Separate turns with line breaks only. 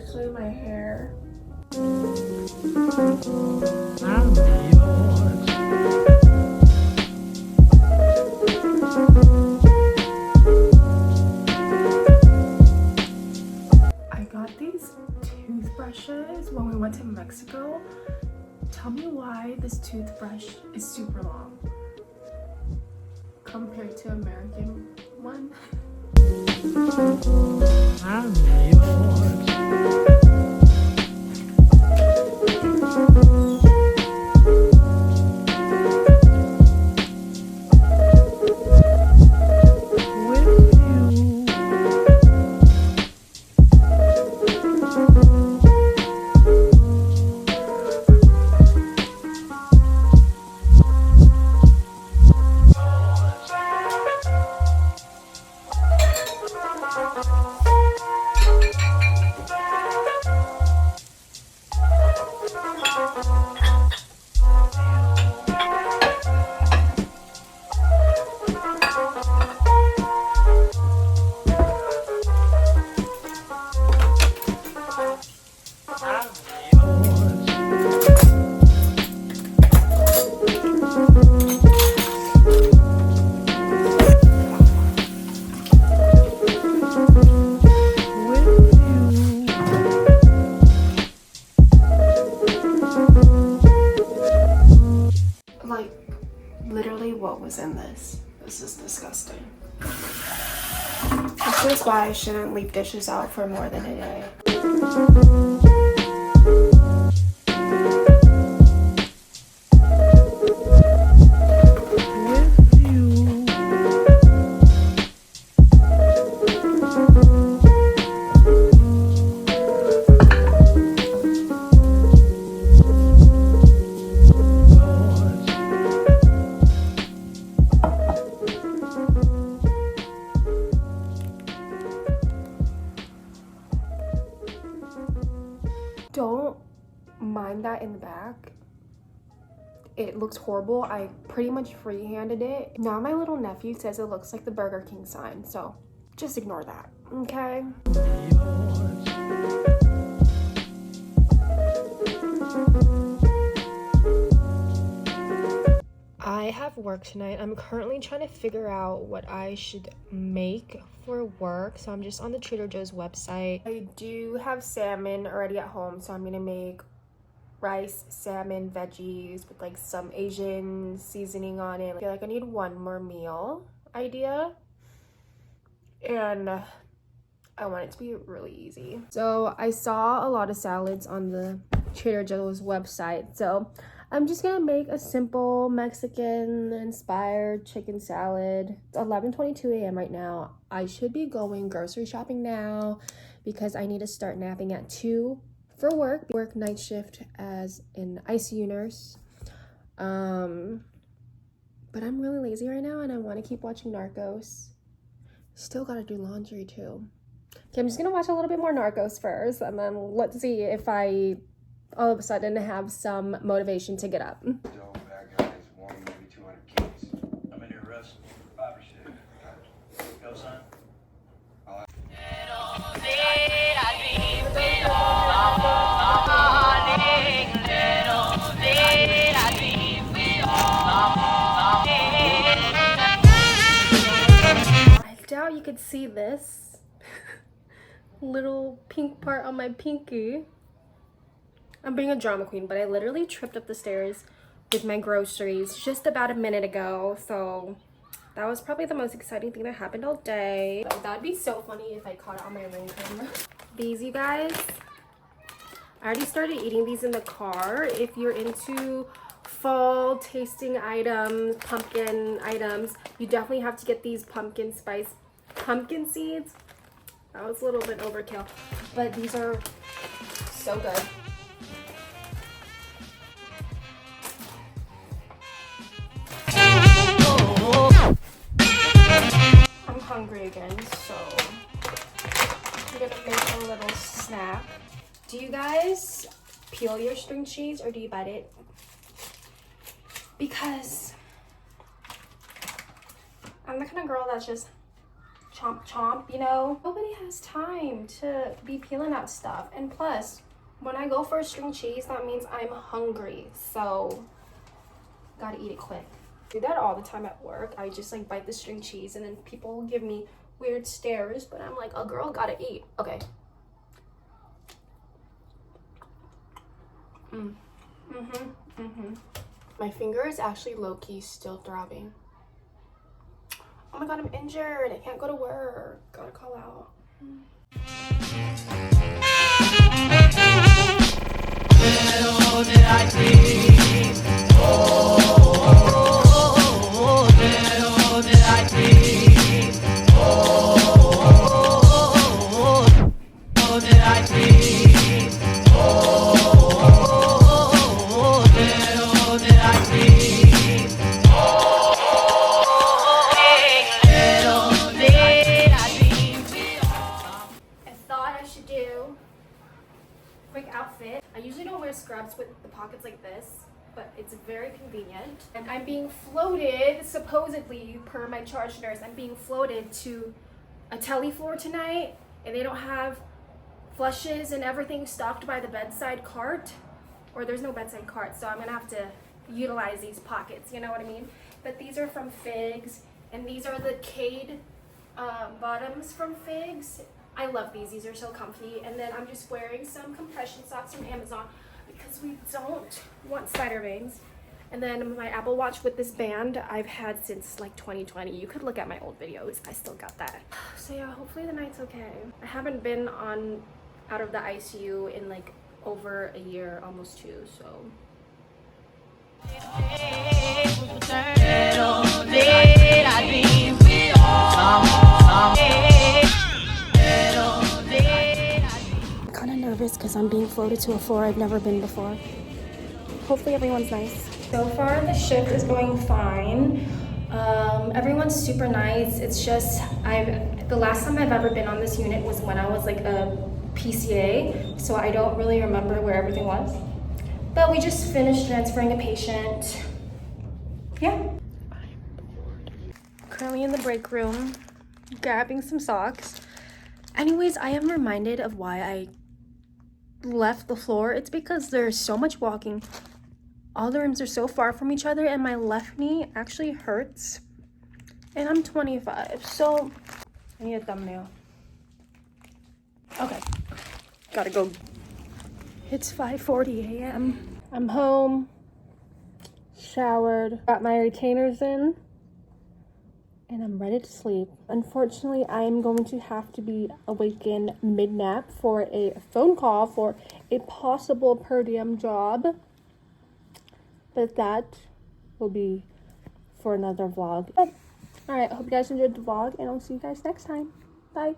especially my hair. I got these toothbrushes when we went to Mexico. Tell me why this toothbrush is super long compared to American one. Like, literally what was in this? This is disgusting. This is why I shouldn't leave dishes out for more than a day. Don't mind that in the back. It looks horrible. I pretty much freehanded it. Now my little nephew says it looks like the Burger King sign, so just ignore that, okay? I have work tonight. I'm currently trying to figure out what I should make for work, so I'm just on the Trader Joe's website. I do have salmon already at home, so I'm gonna make rice, salmon, veggies with like some Asian seasoning on it. I feel like I need one more meal idea, and I want it to be really easy. So I saw a lot of salads on the Trader Joe's website, so I'm just gonna make a simple Mexican-inspired chicken salad. It's 11:22 a.m. right now. I should be going grocery shopping now because I need to start napping at 2 for work. Work night shift as an ICU nurse. But I'm really lazy right now and I want to keep watching Narcos. Still gotta do laundry too. Okay, I'm just gonna watch a little bit more Narcos first, and then let's see if I all of a sudden have some motivation to get up.
Bad guys, one, maybe 200 kids.
I'm in here wrestling for 5 or 6. Go, son.
I doubt you could see this little pink part on my pinky. I'm being a drama queen, but I literally tripped up the stairs with my groceries just about a minute ago, so that was probably the most exciting thing that happened all day. That'd be so funny if I caught it on my ring camera. These, you guys, I already started eating these in the car. If you're into fall tasting items, pumpkin items, you definitely have to get these pumpkin seeds. That was a little bit overkill, but these are so good. I'm hungry again, so I'm gonna make a little snack. Do you guys peel your string cheese or do you bite it? Because I'm the kind of girl that's just chomp chomp, you know? Nobody has time to be peeling out stuff. And plus, when I go for a string cheese, that means I'm hungry. So, gotta eat it quick. I do that all the time at work. I just like bite the string cheese and then people give me weird stares, but I'm like, a girl gotta eat. Okay. My finger is actually low-key still throbbing. Oh my god, I'm injured. I can't go to work. Gotta call out.
Little did I dream. Oh, little did I dream. Oh, did I dream. Oh, little did I dream. Little did I dream.
I thought I should do quick outfit. I usually don't wear scrubs with the pockets like this, but it's very convenient. And I'm being floated, supposedly, per my charge nurse, I'm being floated to a tele floor tonight, and they don't have flushes and everything stocked by the bedside cart, or there's no bedside cart, so I'm gonna have to utilize these pockets, you know what I mean? But these are from Figs, and these are the Cade bottoms from Figs. I love these are so comfy. And then I'm just wearing some compression socks from Amazon because we don't want spider veins. And then my Apple Watch with this band I've had since like 2020. You could look at my old videos, I still got that. So yeah, hopefully the night's okay. I haven't been out of the ICU in like over a year, almost 2, so.
Little did I dream.
I'm kind of nervous because I'm being floated to a floor I've never been before. Hopefully everyone's nice. So far the shift is going fine. Everyone's super nice. It's just the last time I've ever been on this unit was when I was like a PCA, so I don't really remember where everything was. But we just finished transferring a patient. Yeah. Currently in the break room, grabbing some socks. Anyways, I am reminded of why I left the floor. It's because there's so much walking. All the rooms are so far from each other, and my left knee actually hurts. And I'm 25, so I need a thumbnail. Okay, gotta go. It's 5:40 a.m. I'm home, showered, got my retainers in, and I'm ready to sleep. Unfortunately, I am going to have to be awakened mid-nap for a phone call for a possible per diem job. But that will be for another vlog. All right, I hope you guys enjoyed the vlog, and I'll see you guys next time. Bye.